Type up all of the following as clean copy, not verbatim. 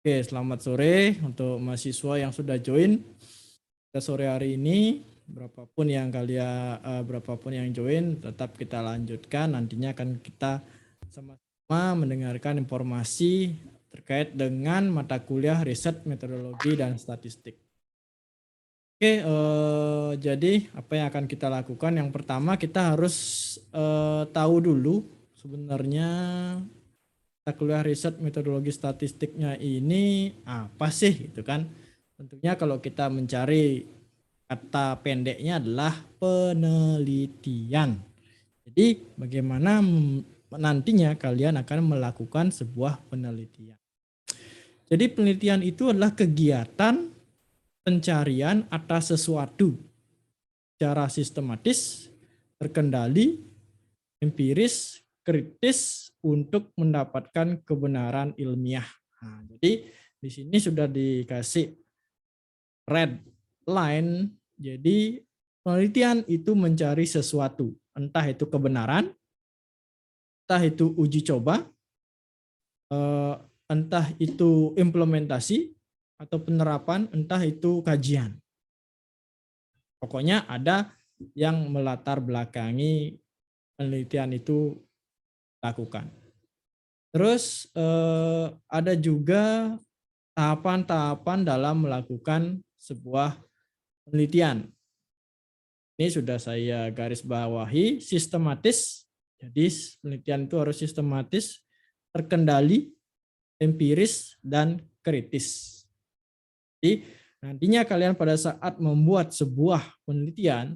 Oke, selamat sore untuk mahasiswa yang sudah join pada sore hari ini. Berapapun yang join, tetap kita lanjutkan. Nantinya akan kita sama-sama mendengarkan informasi terkait dengan mata kuliah riset metodologi dan statistik. Oke, jadi apa yang akan kita lakukan? Yang pertama kita harus tahu dulu sebenarnya mata kuliah riset metodologi statistiknya ini apa sih gitu kan. Tentunya kalau kita mencari kata pendeknya adalah penelitian. Jadi bagaimana nantinya kalian akan melakukan sebuah penelitian. Jadi penelitian itu adalah kegiatan pencarian atas sesuatu secara sistematis, terkendali, empiris, kritis untuk mendapatkan kebenaran ilmiah. Nah, jadi di sini sudah dikasih red line. Jadi penelitian itu mencari sesuatu, entah itu kebenaran, entah itu uji coba, entah itu implementasi atau penerapan, entah itu kajian. Pokoknya ada yang melatar belakangi penelitian itu lakukan. Terus ada juga tahapan-tahapan dalam melakukan sebuah penelitian. Ini sudah saya garis bawahi, sistematis. Jadi penelitian itu harus sistematis, terkendali, empiris, dan kritis. Jadi nantinya kalian pada saat membuat sebuah penelitian,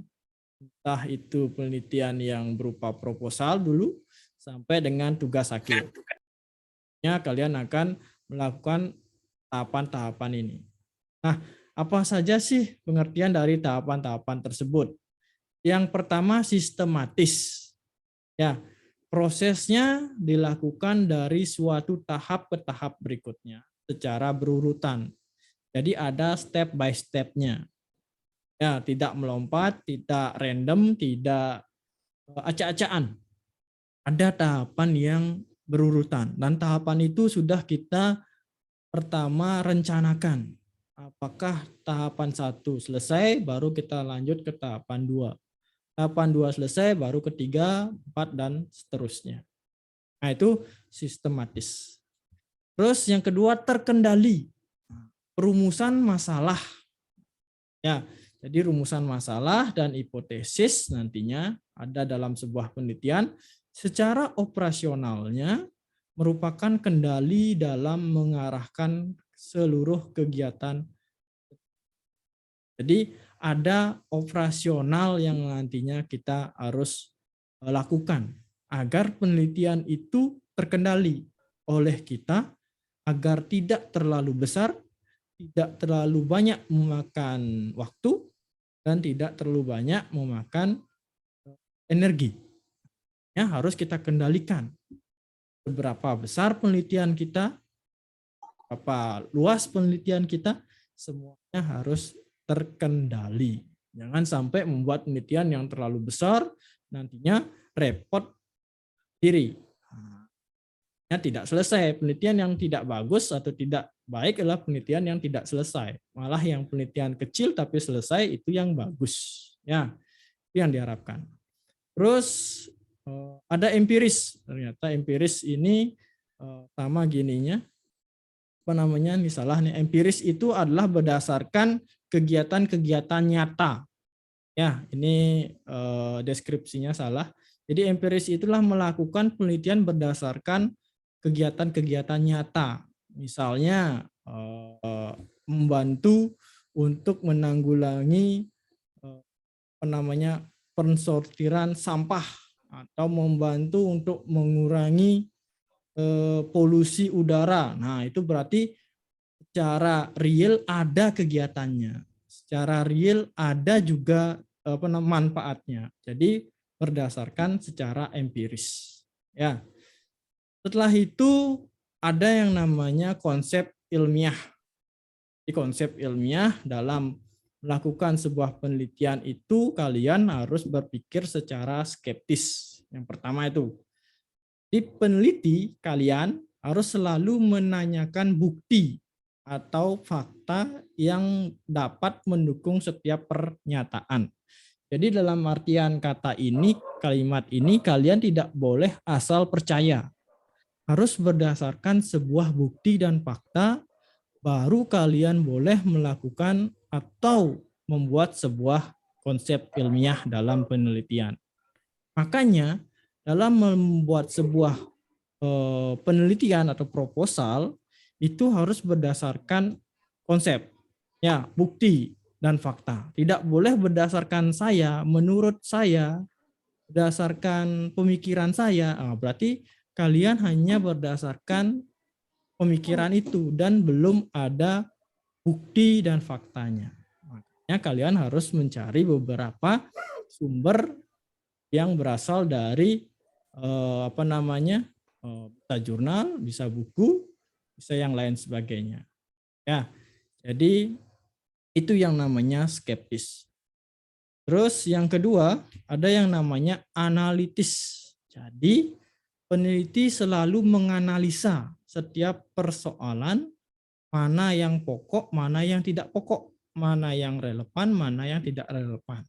entah itu penelitian yang berupa proposal dulu, sampai dengan tugas akhir. Kalian akan melakukan tahapan-tahapan ini. Nah, apa saja sih pengertian dari tahapan-tahapan tersebut? Yang pertama sistematis. Ya, prosesnya dilakukan dari suatu tahap ke tahap berikutnya secara berurutan. Jadi ada step by step-nya. Ya, tidak melompat, tidak random, tidak acak-acakan. Ada tahapan yang berurutan dan tahapan itu sudah kita pertama rencanakan. Apakah tahapan 1 selesai, baru kita lanjut ke tahapan 2. Tahapan 2 selesai, baru ketiga, 4, dan seterusnya. Nah, itu sistematis. Terus yang kedua terkendali. Perumusan masalah. Ya, jadi rumusan masalah dan hipotesis nantinya ada dalam sebuah penelitian. Secara operasionalnya merupakan kendali dalam mengarahkan seluruh kegiatan. Jadi ada operasional yang nantinya kita harus lakukan agar penelitian itu terkendali oleh kita, agar tidak terlalu besar, tidak terlalu banyak memakan waktu, dan tidak terlalu banyak memakan energi. Ya, harus kita kendalikan. Seberapa besar penelitian kita, berapa luas penelitian kita, semuanya harus terkendali. Jangan sampai membuat penelitian yang terlalu besar, nantinya repot diri. Tidak selesai. Penelitian yang tidak bagus atau tidak baik adalah penelitian yang tidak selesai. Malah yang penelitian kecil tapi selesai itu yang bagus. Ya, itu yang diharapkan. Terus ada empiris. Ternyata empiris ini sama gininya. Apa namanya? Ini salah nih. Empiris itu adalah berdasarkan kegiatan-kegiatan nyata. Ya, ini deskripsinya salah. Jadi empiris itulah melakukan penelitian berdasarkan kegiatan-kegiatan nyata. Misalnya membantu untuk menanggulangi pensortiran sampah atau membantu untuk mengurangi polusi udara. Nah, itu berarti secara real ada kegiatannya. Secara real ada juga manfaatnya. Jadi berdasarkan secara empiris. Ya. Setelah itu ada yang namanya konsep ilmiah. Di konsep ilmiah dalam melakukan sebuah penelitian itu kalian harus berpikir secara skeptis. Yang pertama itu. Di peneliti kalian harus selalu menanyakan bukti atau fakta yang dapat mendukung setiap pernyataan. Jadi dalam artian kata ini, kalimat ini kalian tidak boleh asal percaya. Harus berdasarkan sebuah bukti dan fakta, baru kalian boleh melakukan atau membuat sebuah konsep ilmiah dalam penelitian. Makanya dalam membuat sebuah penelitian atau proposal itu harus berdasarkan konsep, ya, bukti dan fakta. Tidak boleh berdasarkan saya, menurut saya, berdasarkan pemikiran saya. Berarti kalian hanya berdasarkan pemikiran itu dan belum ada bukti dan faktanya. Makanya kalian harus mencari beberapa sumber yang berasal dari bisa jurnal, bisa buku, bisa yang lain sebagainya. Ya, jadi itu yang namanya skeptis. Terus yang kedua, ada yang namanya analitis. Jadi peneliti selalu menganalisa setiap persoalan, mana yang pokok, mana yang tidak pokok, mana yang relevan, mana yang tidak relevan.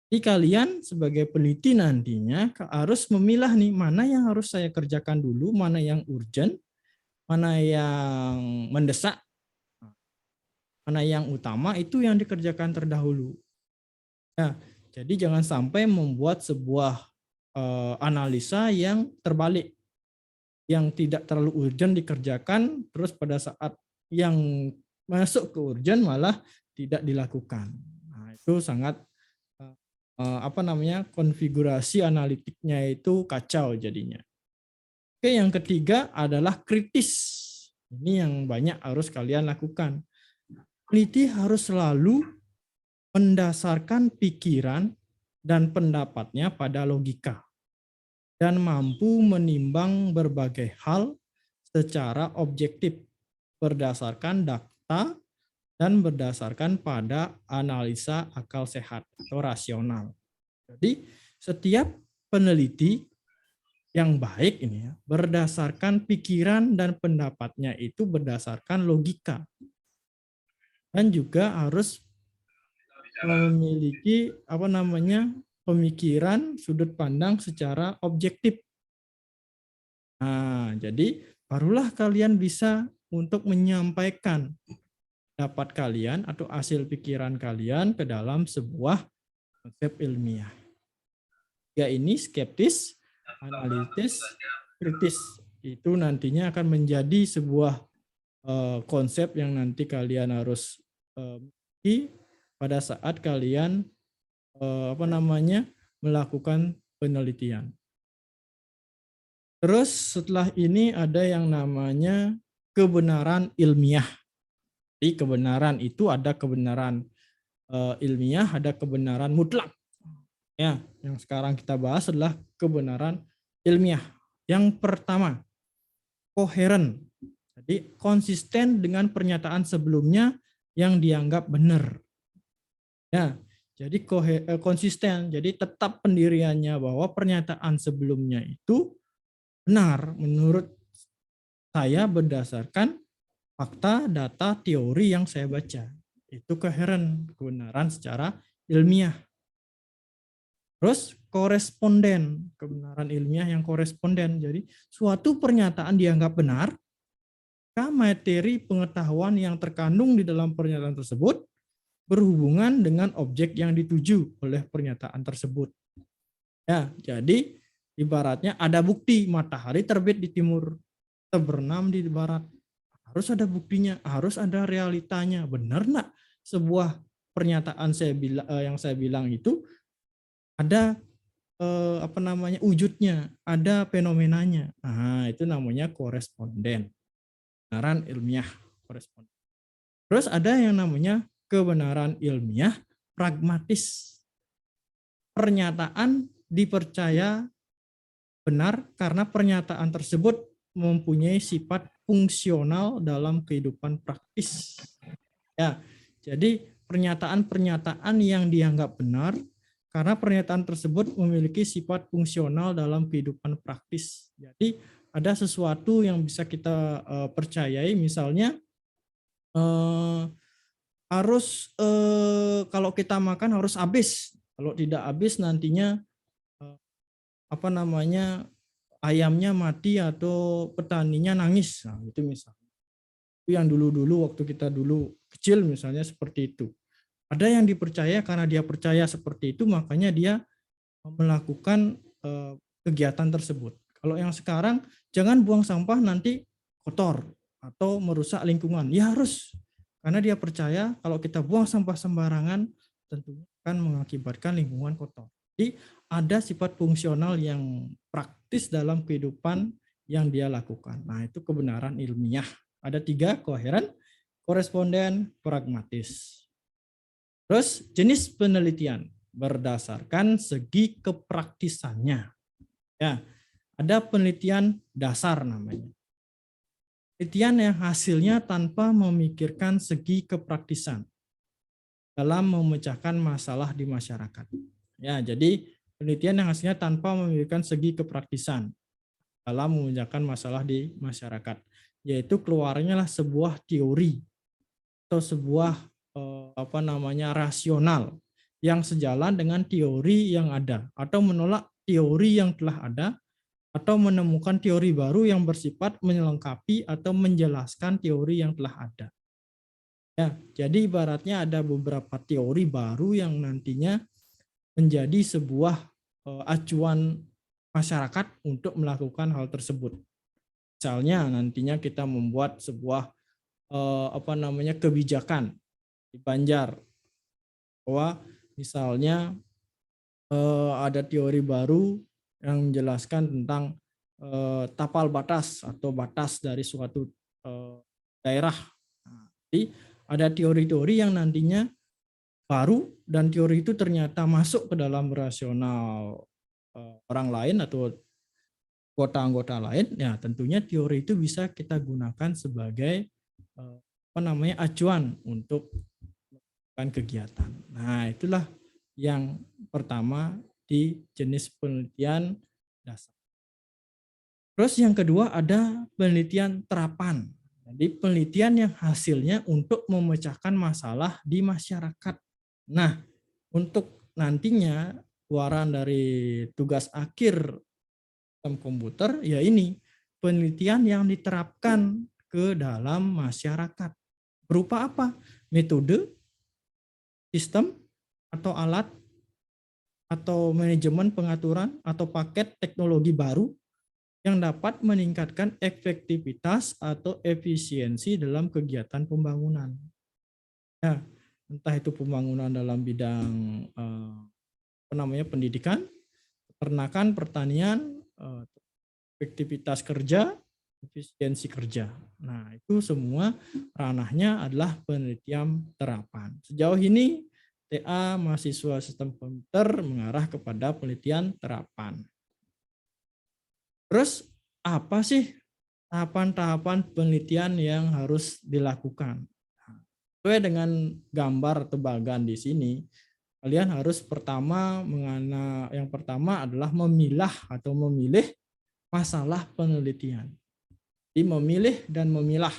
Jadi kalian sebagai peneliti nantinya harus memilah nih mana yang harus saya kerjakan dulu, mana yang urgent, mana yang mendesak, mana yang utama, itu yang dikerjakan terdahulu. Ya, jadi jangan sampai membuat sebuah analisa yang terbalik, yang tidak terlalu urgent dikerjakan, terus pada saat yang masuk ke urgent malah tidak dilakukan. Nah, itu sangat konfigurasi analitiknya itu kacau jadinya. Oke, yang ketiga adalah kritis. Ini yang banyak harus kalian lakukan. Peneliti harus selalu mendasarkan pikiran dan pendapatnya pada logika dan mampu menimbang berbagai hal secara objektif berdasarkan data dan berdasarkan pada analisa akal sehat atau rasional. Jadi setiap peneliti yang baik ini ya, berdasarkan pikiran dan pendapatnya itu berdasarkan logika. Dan juga harus memiliki pemikiran sudut pandang secara objektif. Nah, jadi barulah kalian bisa untuk menyampaikan pendapat kalian atau hasil pikiran kalian ke dalam sebuah konsep ilmiah. Ya, ini skeptis, analitis, kritis. Itu nantinya akan menjadi sebuah konsep yang nanti kalian harus miliki pada saat kalian melakukan penelitian. Terus setelah ini ada yang namanya kebenaran ilmiah. Jadi kebenaran itu ada kebenaran ilmiah, ada kebenaran mutlak. Ya, yang sekarang kita bahas adalah kebenaran ilmiah. Yang pertama, koheren. Jadi konsisten dengan pernyataan sebelumnya yang dianggap benar. Ya, jadi konsisten. Jadi tetap pendiriannya bahwa pernyataan sebelumnya itu benar menurut saya berdasarkan fakta, data, teori yang saya baca. Itu koheren, kebenaran secara ilmiah. Terus koresponden, kebenaran ilmiah yang koresponden. Jadi suatu pernyataan dianggap benar, maka materi pengetahuan yang terkandung di dalam pernyataan tersebut berhubungan dengan objek yang dituju oleh pernyataan tersebut. Ya, jadi ibaratnya ada bukti matahari terbit di timur, terbenam di barat. Harus ada buktinya, harus ada realitanya. Benar nggak sebuah pernyataan yang saya bilang itu ada wujudnya, ada fenomenanya. Nah, itu namanya koresponden. Kebenaran ilmiah koresponden. Terus ada yang namanya kebenaran ilmiah pragmatis. Pernyataan dipercaya benar karena pernyataan tersebut mempunyai sifat fungsional dalam kehidupan praktis. Ya, jadi pernyataan-pernyataan yang dianggap benar karena pernyataan tersebut memiliki sifat fungsional dalam kehidupan praktis. Jadi ada sesuatu yang bisa kita percayai, misalnya eh, harus kalau kita makan harus habis. Kalau tidak habis nantinya eh, apa namanya ayamnya mati atau petaninya nangis. Nah, itu misalnya. Itu yang dulu-dulu waktu kita dulu kecil misalnya seperti itu. Ada yang dipercaya karena dia percaya seperti itu makanya dia melakukan kegiatan tersebut. Kalau yang sekarang jangan buang sampah nanti kotor atau merusak lingkungan. Ya harus karena dia percaya kalau kita buang sampah sembarangan tentunya akan mengakibatkan lingkungan kotor. Jadi ada sifat fungsional yang praktis dalam kehidupan yang dia lakukan. Nah, itu kebenaran ilmiah. Ada 3, koheren, koresponden, pragmatis. Terus jenis penelitian berdasarkan segi kepraktisannya. Ya, ada penelitian dasar namanya. Penelitian yang hasilnya tanpa memikirkan segi kepraktisan dalam memecahkan masalah di masyarakat. Ya, jadi penelitian yang hasilnya tanpa memikirkan segi kepraktisan dalam memecahkan masalah di masyarakat, yaitu keluarnya lah sebuah teori atau sebuah apa namanya rasional yang sejalan dengan teori yang ada atau menolak teori yang telah ada atau menemukan teori baru yang bersifat melengkapi atau menjelaskan teori yang telah ada. Ya, jadi ibaratnya ada beberapa teori baru yang nantinya menjadi sebuah acuan masyarakat untuk melakukan hal tersebut. Misalnya nantinya kita membuat sebuah apa namanya kebijakan di Banjar bahwa misalnya ada teori baru yang menjelaskan tentang tapal batas atau batas dari suatu daerah. Nah, jadi ada teori-teori yang nantinya baru dan teori itu ternyata masuk ke dalam rasional orang lain atau anggota-anggota lain, ya tentunya teori itu bisa kita gunakan sebagai apa namanya acuan untuk melakukan kegiatan. Nah, itulah yang pertama di jenis penelitian dasar. Terus yang kedua ada penelitian terapan. Jadi penelitian yang hasilnya untuk memecahkan masalah di masyarakat. Nah, untuk nantinya keluaran dari tugas akhir sistem komputer ya ini penelitian yang diterapkan ke dalam masyarakat. Berupa apa? Metode, sistem, atau alat, atau manajemen pengaturan, atau paket teknologi baru yang dapat meningkatkan efektivitas atau efisiensi dalam kegiatan pembangunan. Ya, entah itu pembangunan dalam bidang apa namanya pendidikan, peternakan, pertanian, efektivitas kerja, efisiensi kerja. Nah, itu semua ranahnya adalah penelitian terapan. Sejauh ini TA mahasiswa sistem komputer mengarah kepada penelitian terapan. Terus apa sih tahapan-tahapan penelitian yang harus dilakukan? Sesuai dengan gambar atau bagan di sini, kalian harus yang pertama adalah memilah atau memilih masalah penelitian. Jadi memilih dan memilah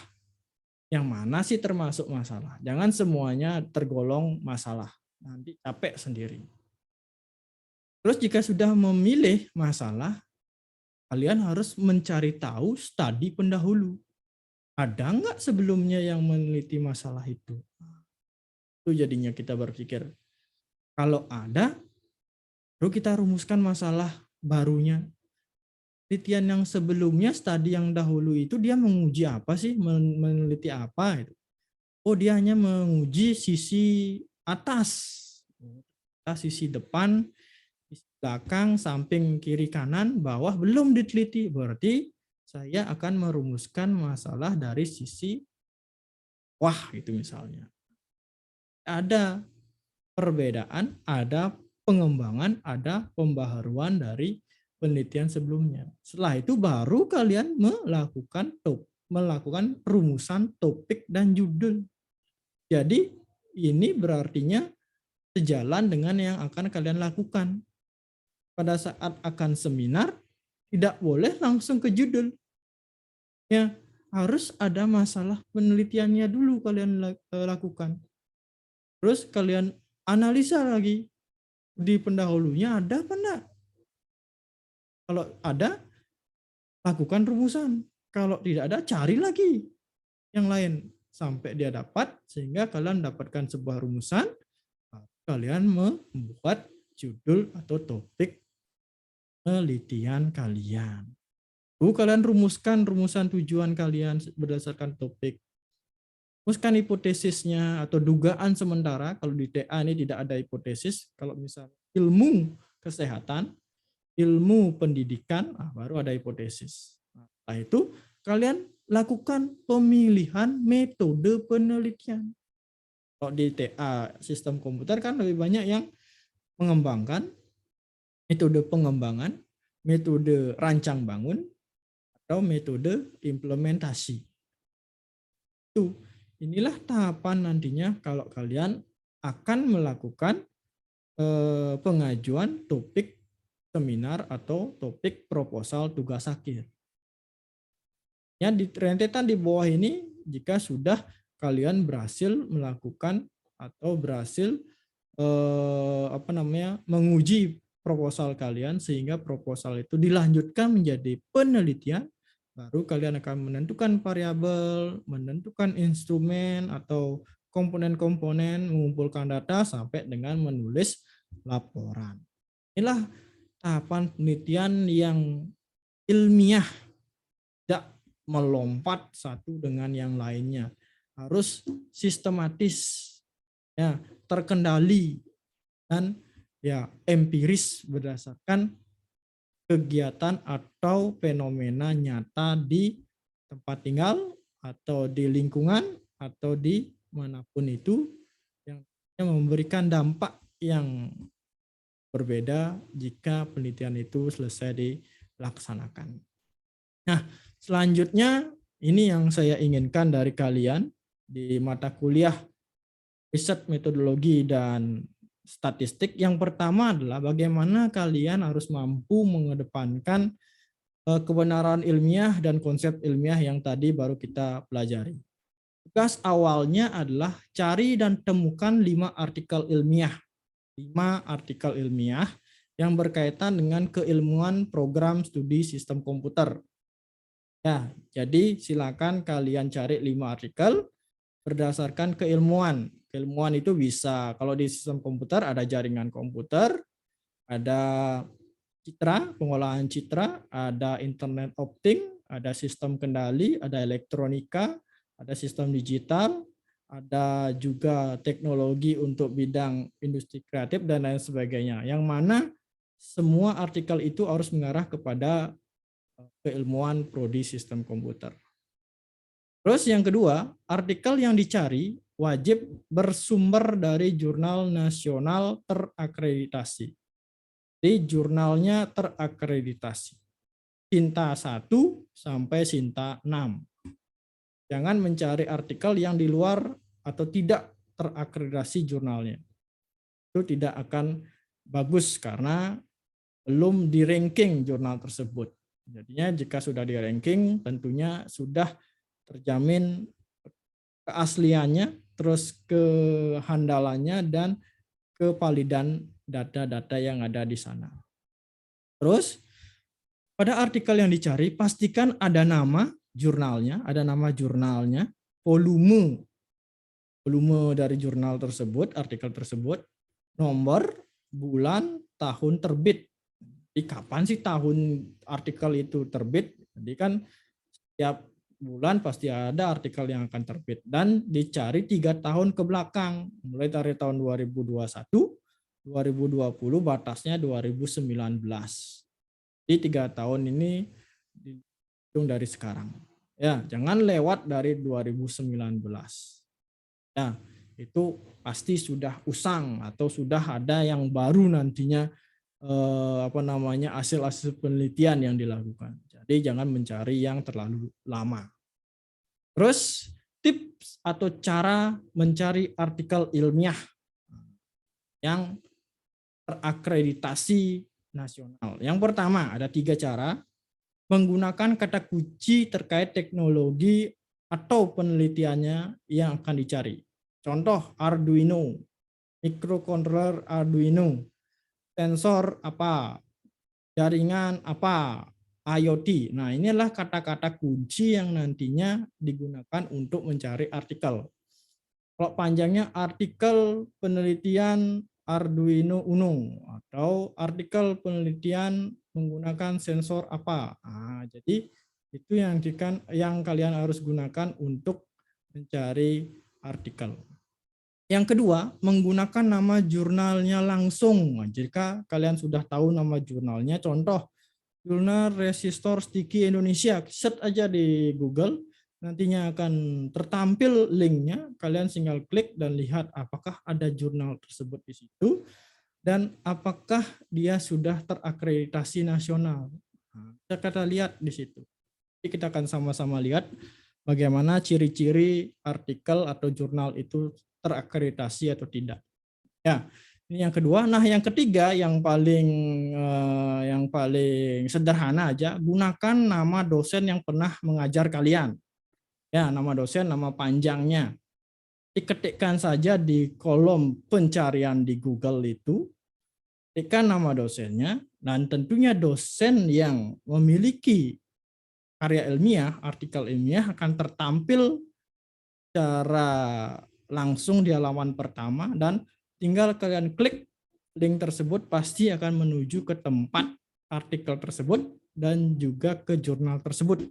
yang mana sih termasuk masalah. Jangan semuanya tergolong masalah. Nanti capek sendiri. Terus jika sudah memilih masalah, kalian harus mencari tahu studi pendahulu. Ada nggak sebelumnya yang meneliti masalah itu? Itu jadinya kita berpikir, kalau ada, baru kita rumuskan masalah barunya. Penelitian yang sebelumnya, studi yang dahulu itu dia menguji apa sih, meneliti apa itu. Oh, dia hanya menguji sisi atas, sisi depan, sisi belakang, samping, kiri, kanan, bawah belum diteliti. Berarti saya akan merumuskan masalah dari sisi wah itu misalnya. Ada perbedaan, ada pengembangan, ada pembaharuan dari penelitian sebelumnya. Setelah itu baru kalian melakukan rumusan topik dan judul. Jadi ini berartinya sejalan dengan yang akan kalian lakukan. Pada saat akan seminar tidak boleh langsung ke judul. Ya, harus ada masalah penelitiannya dulu kalian lakukan. Terus kalian analisa lagi di pendahulunya ada apa enggak? Kalau ada, lakukan rumusan. Kalau tidak ada, cari lagi yang lain sampai dia dapat, sehingga kalian dapatkan sebuah rumusan. Kalian membuat judul atau topik penelitian kalian. Kalian rumuskan rumusan tujuan kalian berdasarkan topik. Rumuskan hipotesisnya atau dugaan sementara. Kalau di TA ini tidak ada hipotesis. Kalau misalnya ilmu kesehatan, ilmu pendidikan, baru ada hipotesis. Setelah itu kalian lakukan pemilihan metode penelitian. Kalau di TA sistem komputer kan lebih banyak yang mengembangkan, metode pengembangan, metode rancang bangun, atau metode implementasi. Inilah tahapan nantinya kalau kalian akan melakukan pengajuan topik seminar atau topik proposal tugas akhir. Ya, di rentetan di bawah ini, jika sudah kalian berhasil melakukan atau berhasil menguji proposal kalian sehingga proposal itu dilanjutkan menjadi penelitian, baru kalian akan menentukan variabel, menentukan instrumen atau komponen-komponen, mengumpulkan data sampai dengan menulis laporan. Inilah tahapan penelitian yang ilmiah, tidak melompat satu dengan yang lainnya, harus sistematis, ya, terkendali, dan ya empiris berdasarkan kegiatan atau fenomena nyata di tempat tinggal atau di lingkungan atau di manapun itu yang memberikan dampak yang berbeda jika penelitian itu selesai dilaksanakan. Nah, selanjutnya ini yang saya inginkan dari kalian di mata kuliah riset metodologi dan statistik. Yang pertama adalah bagaimana kalian harus mampu mengedepankan kebenaran ilmiah dan konsep ilmiah yang tadi baru kita pelajari. Tugas awalnya adalah cari dan temukan 5 artikel ilmiah. 5 artikel ilmiah yang berkaitan dengan keilmuan program studi sistem komputer. Ya, jadi silakan kalian cari 5 artikel berdasarkan keilmuan. Keilmuan itu bisa, kalau di sistem komputer ada jaringan komputer, ada citra, pengolahan citra, ada internet opting, ada sistem kendali, ada elektronika, ada sistem digital, ada juga teknologi untuk bidang industri kreatif dan lain sebagainya. Yang mana semua artikel itu harus mengarah kepada keilmuan prodi sistem komputer. Terus yang kedua, artikel yang dicari wajib bersumber dari jurnal nasional terakreditasi. Di jurnalnya terakreditasi. Sinta 1 sampai Sinta 6. Jangan mencari artikel yang di luar atau tidak terakreditasi jurnalnya. Itu tidak akan bagus karena belum di ranking jurnal tersebut. Jadinya jika sudah di ranking tentunya sudah terjamin keasliannya, terus kehandalannya dan kevalidan data-data yang ada di sana. Terus pada artikel yang dicari pastikan ada nama jurnalnya, volume dari jurnal tersebut, artikel tersebut, nomor, bulan, tahun terbit. Jadi kapan sih tahun artikel itu terbit? Jadi kan setiap bulan pasti ada artikel yang akan terbit dan dicari 3 tahun ke belakang, mulai dari tahun 2021, 2020, batasnya 2019. Di 3 tahun ini dihitung dari sekarang. Ya, jangan lewat dari 2019. Ya, itu pasti sudah usang atau sudah ada yang baru nantinya hasil-hasil penelitian yang dilakukan. Jadi jangan mencari yang terlalu lama. Terus tips atau cara mencari artikel ilmiah yang terakreditasi nasional. Yang pertama ada 3 cara. menggunakan kata kunci terkait teknologi atau penelitiannya yang akan dicari. Contoh Arduino, microcontroller Arduino, sensor apa, jaringan apa, IoT. Nah, inilah kata-kata kunci yang nantinya digunakan untuk mencari artikel. Kalau panjangnya artikel penelitian Arduino Uno atau artikel penelitian menggunakan sensor apa. Nah, jadi itu yang kalian harus gunakan untuk mencari artikel. Yang kedua, menggunakan nama jurnalnya langsung. Nah, jika kalian sudah tahu nama jurnalnya, contoh Jurnal Resistor Sticky Indonesia, set aja di Google, nantinya akan tertampil linknya, kalian tinggal klik dan lihat apakah ada jurnal tersebut di situ, dan apakah dia sudah terakreditasi nasional. Nah, kita lihat di situ. Jadi kita akan sama-sama lihat bagaimana ciri-ciri artikel atau jurnal itu terakreditasi atau tidak. Ya, ini yang kedua. Nah, yang ketiga yang paling sederhana aja, gunakan nama dosen yang pernah mengajar kalian. Ya, nama dosen, nama panjangnya. Diketikkan saja di kolom pencarian di Google itu, ketikkan nama dosennya, dan tentunya dosen yang memiliki karya ilmiah, artikel ilmiah akan tertampil secara langsung di halaman pertama, dan tinggal kalian klik link tersebut pasti akan menuju ke tempat artikel tersebut dan juga ke jurnal tersebut.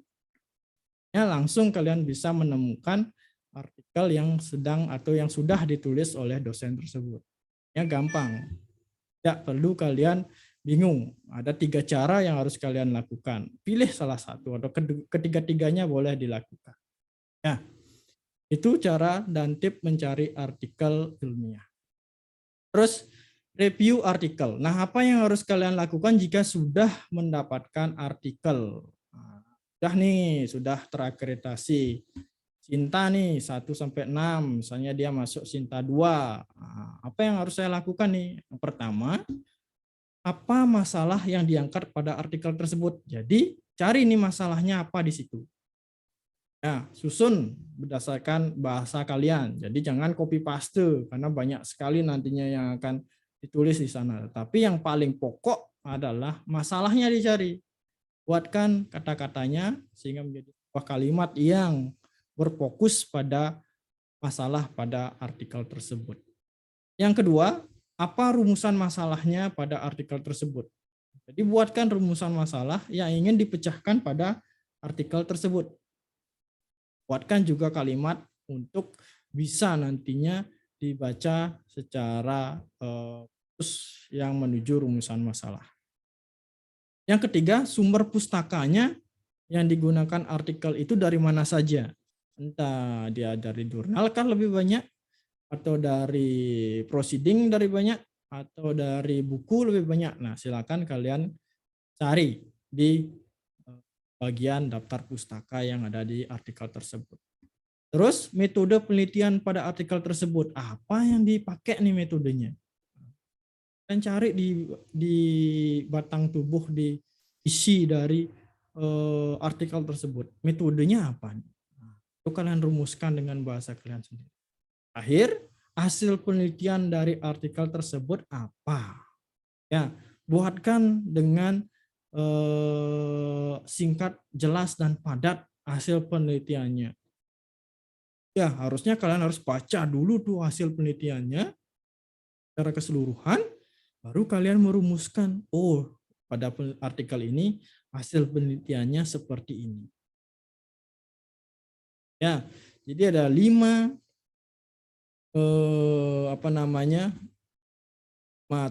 Ya, langsung kalian bisa menemukan artikel yang sedang atau yang sudah ditulis oleh dosen tersebut. Ya, gampang. Tidak perlu kalian bingung. Ada 3 cara yang harus kalian lakukan. Pilih salah satu atau ketiga-tiganya boleh dilakukan. Ya, itu cara dan tip mencari artikel ilmiah. Terus review artikel. Nah, apa yang harus kalian lakukan jika sudah mendapatkan artikel? Nah, sudah terakreditasi. Sinta nih 1 sampai 6, misalnya dia masuk Sinta 2. Nah, apa yang harus saya lakukan nih? Yang pertama, apa masalah yang diangkat pada artikel tersebut? Jadi, cari nih masalahnya apa di situ. Ya, susun berdasarkan bahasa kalian. Jadi jangan copy paste karena banyak sekali nantinya yang akan ditulis di sana. Tapi yang paling pokok adalah masalahnya dicari. Buatkan kata-katanya sehingga menjadi sebuah kalimat yang berfokus pada masalah pada artikel tersebut. Yang kedua, apa rumusan masalahnya pada artikel tersebut? Jadi buatkan rumusan masalah yang ingin dipecahkan pada artikel tersebut. Buatkan juga kalimat untuk bisa nantinya dibaca secara yang menuju rumusan masalah. Yang ketiga, sumber pustakanya yang digunakan artikel itu dari mana saja. Entah dia dari jurnal kan lebih banyak, atau dari proceeding dari banyak, atau dari buku lebih banyak. Nah, silakan kalian cari di bagian daftar pustaka yang ada di artikel tersebut. Terus metode penelitian pada artikel tersebut, apa yang dipakai nih metodenya? Dan cari di batang tubuh, di isi dari artikel tersebut, metodenya apa? Itu kalian rumuskan dengan bahasa kalian sendiri. Akhir, hasil penelitian dari artikel tersebut apa? Ya, buatkan dengan singkat, jelas, dan padat hasil penelitiannya. Ya, harusnya kalian harus baca dulu tuh hasil penelitiannya secara keseluruhan, baru kalian merumuskan, oh, pada artikel ini hasil penelitiannya seperti ini. Ya, jadi ada 5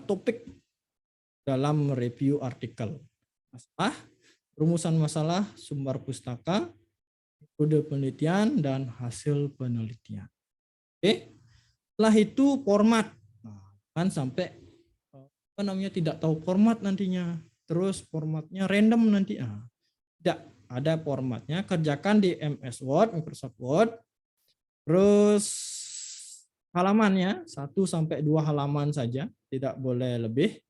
topik dalam review artikel. Masalah, rumusan masalah, sumber pustaka, metode penelitian, dan hasil penelitian. Oke. Setelah itu format. Nah, kan sampai tidak tahu format nantinya. Terus formatnya random nanti. Nah, tidak ada formatnya. Kerjakan di MS Word, Microsoft Word. Terus halamannya 1 sampai 2 halaman saja, tidak boleh lebih.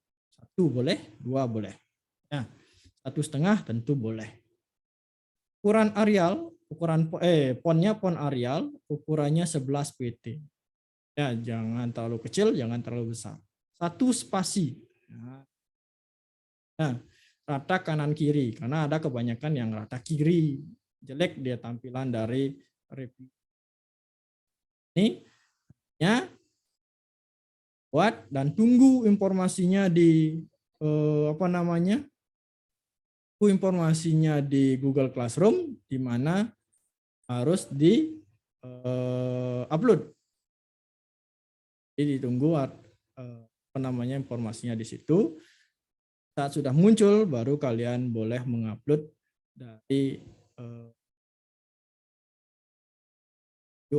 1 boleh, 2 boleh. Nah, 1,5 tentu boleh. Ukuran Arial, fontnya font Arial, ukurannya 11 pt. Ya, jangan terlalu kecil, jangan terlalu besar. 1 spasi. Nah, rata kanan kiri, karena ada kebanyakan yang rata kiri. Jelek dia tampilan dari review. Ini ya, buat dan tunggu informasinya di apa namanya? Informasinya di Google Classroom, di mana harus di upload. Jadi ditunggu apa namanya informasinya di situ. Saat sudah muncul, baru kalian boleh mengupload dari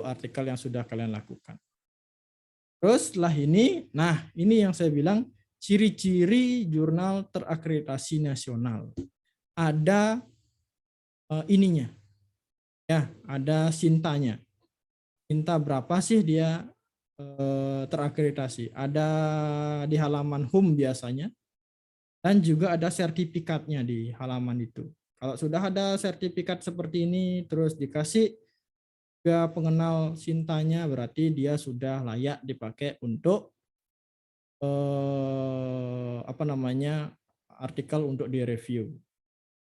artikel yang sudah kalian lakukan. Terus setelah ini, nah ini yang saya bilang ciri-ciri jurnal terakreditasi nasional. Ada ininya, ya, ada sintanya. Sinta berapa sih dia terakreditasi? Ada di halaman home biasanya, dan juga ada sertifikatnya di halaman itu. Kalau sudah ada sertifikat seperti ini, terus dikasih juga pengenal sintanya, berarti dia sudah layak dipakai untuk apa namanya artikel untuk direview.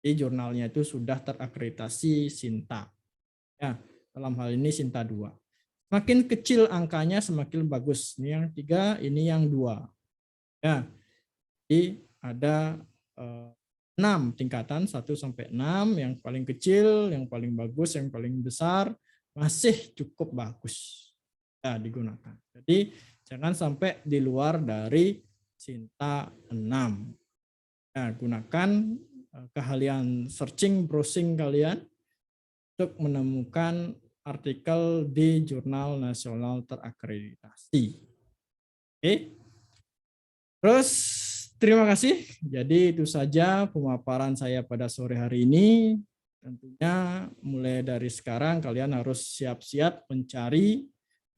Jadi jurnalnya itu sudah terakreditasi Sinta. Ya, dalam hal ini Sinta 2. Semakin kecil angkanya semakin bagus. Ini yang 3, ini yang 2. Ya. Jadi ada 6 tingkatan 1 sampai 6, yang paling kecil, yang paling bagus, yang paling besar masih cukup bagus ya digunakan. Jadi jangan sampai di luar dari Sinta 6. Nah, gunakan keahlian searching, browsing kalian untuk menemukan artikel di jurnal nasional terakreditasi. Oke. Terus terima kasih. Jadi itu saja pemaparan saya pada sore hari ini. Tentunya mulai dari sekarang kalian harus siap-siap mencari,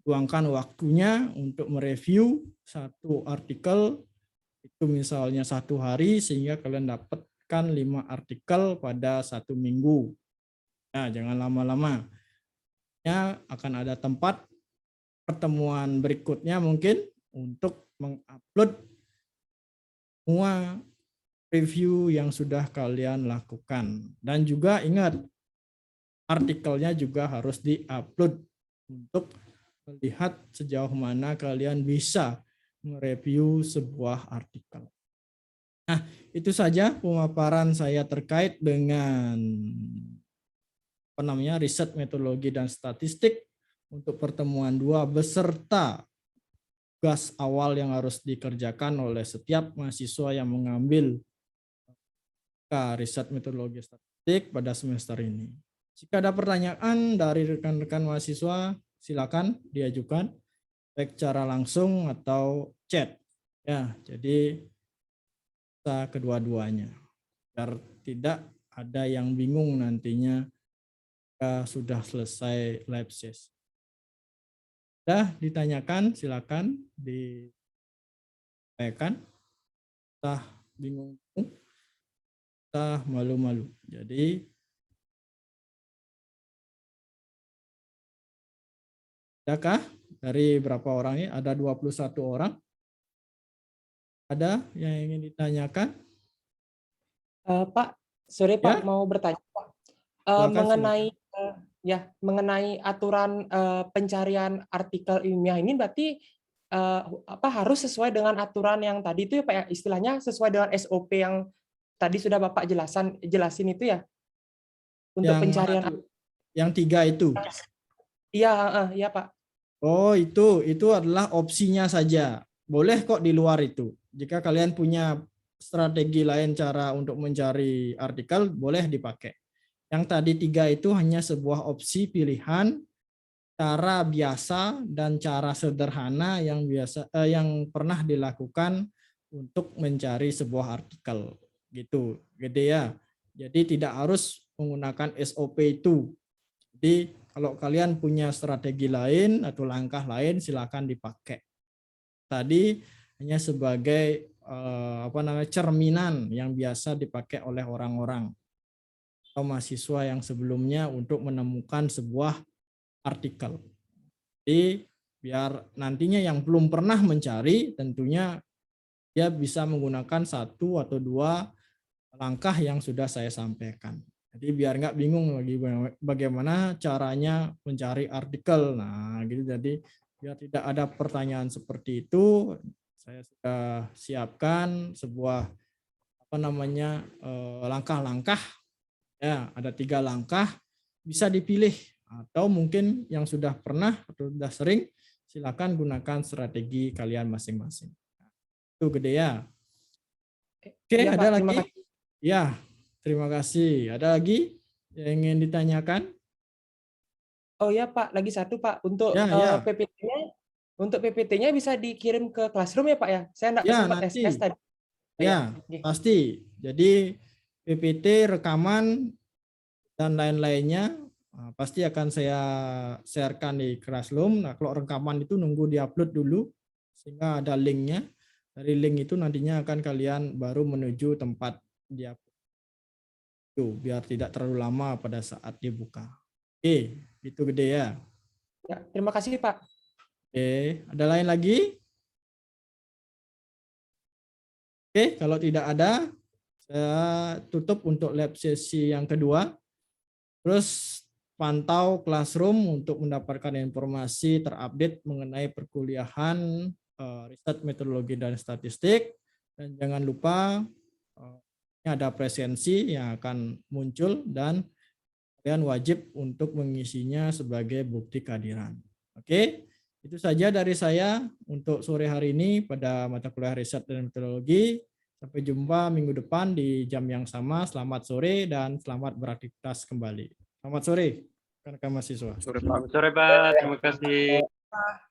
luangkan waktunya untuk mereview satu artikel itu misalnya 1 hari sehingga kalian dapatkan 5 artikel pada 1 minggu. Nah, jangan lama-lama. Ya, akan ada tempat pertemuan berikutnya mungkin untuk mengupload semua review yang sudah kalian lakukan. Dan juga ingat, artikelnya juga harus diupload untuk melihat sejauh mana kalian bisa mereview sebuah artikel. Nah, itu saja pemaparan saya terkait dengan apa namanya riset metodologi dan statistik untuk pertemuan 2 beserta tugas awal yang harus dikerjakan oleh setiap mahasiswa yang mengambil riset metodologi statistik pada semester ini. Jika ada pertanyaan dari rekan-rekan mahasiswa, silakan diajukan baik secara langsung atau chat. Ya, jadi kita kedua-duanya agar tidak ada yang bingung nantinya jika sudah selesai live session. Sudah ditanyakan, silakan disampaikan. Kita bingung, kita malu-malu. Jadi adakah dari berapa orang ini? Ada 21 orang. Ada yang ingin ditanyakan? Pak, sorry Pak, Ya, mau bertanya Pak. silakan. Mengenai aturan pencarian artikel ilmiah ini berarti harus sesuai dengan aturan yang tadi itu ya Pak ya, istilahnya sesuai dengan SOP yang tadi sudah Bapak jelasin itu ya untuk Yang mana pencarian. tuh? Yang 3 itu. Iya, iya Pak. Oh, itu adalah opsinya saja. Boleh kok di luar itu. Jika kalian punya strategi lain cara untuk mencari artikel, boleh dipakai. Yang tadi 3 itu hanya sebuah opsi pilihan, cara biasa dan cara sederhana yang pernah dilakukan untuk mencari sebuah artikel. Gitu ya. Jadi tidak harus menggunakan SOP itu. Jadi kalau kalian punya strategi lain atau langkah lain, silakan dipakai. Tadi hanya sebagai cerminan yang biasa dipakai oleh orang-orang. atau mahasiswa yang sebelumnya untuk menemukan sebuah artikel. Jadi biar nantinya yang belum pernah mencari tentunya dia bisa menggunakan satu atau dua langkah yang sudah saya sampaikan. Jadi biar nggak bingung lagi bagaimana caranya mencari artikel. Nah, gitu. Jadi biar tidak ada pertanyaan seperti itu, saya sudah siapkan sebuah langkah-langkah. Ya, ada 3 langkah, bisa dipilih atau mungkin yang sudah pernah atau sudah sering, silakan gunakan strategi kalian masing-masing. Itu gede ya. Oke, Iya ada Pak, terima lagi? kasih. Ya, terima kasih. Ada lagi yang ingin ditanyakan? Oh ya Pak, lagi satu Pak, Ya, ya. PPT-nya bisa dikirim ke Classroom ya Pak ya? Saya nggak Ya, sempat SKS nanti. tadi. Oh, ya, Ya, oke. pasti. Jadi PPT, rekaman, dan lain-lainnya pasti akan saya sharekan di Classroom. Nah, kalau rekaman itu nunggu diupload dulu sehingga ada linknya. Dari link itu nantinya akan kalian baru menuju tempat diupload itu biar tidak terlalu lama pada saat dibuka. Oke, itu gede ya. Ya, terima kasih Pak. Oke, ada lain lagi? Oke, kalau tidak ada, saya tutup untuk lab sesi yang kedua. Terus pantau Classroom untuk mendapatkan informasi terupdate mengenai perkuliahan riset metodologi dan statistik. Dan jangan lupa ini ada presensi yang akan muncul dan kalian wajib untuk mengisinya sebagai bukti kehadiran. Oke, itu saja dari saya untuk sore hari ini pada mata kuliah riset dan metodologi. Sampai jumpa minggu depan di jam yang sama. Selamat sore dan selamat beraktivitas kembali. Selamat sore, rekan-rekan mahasiswa. Sore Pak, terima kasih.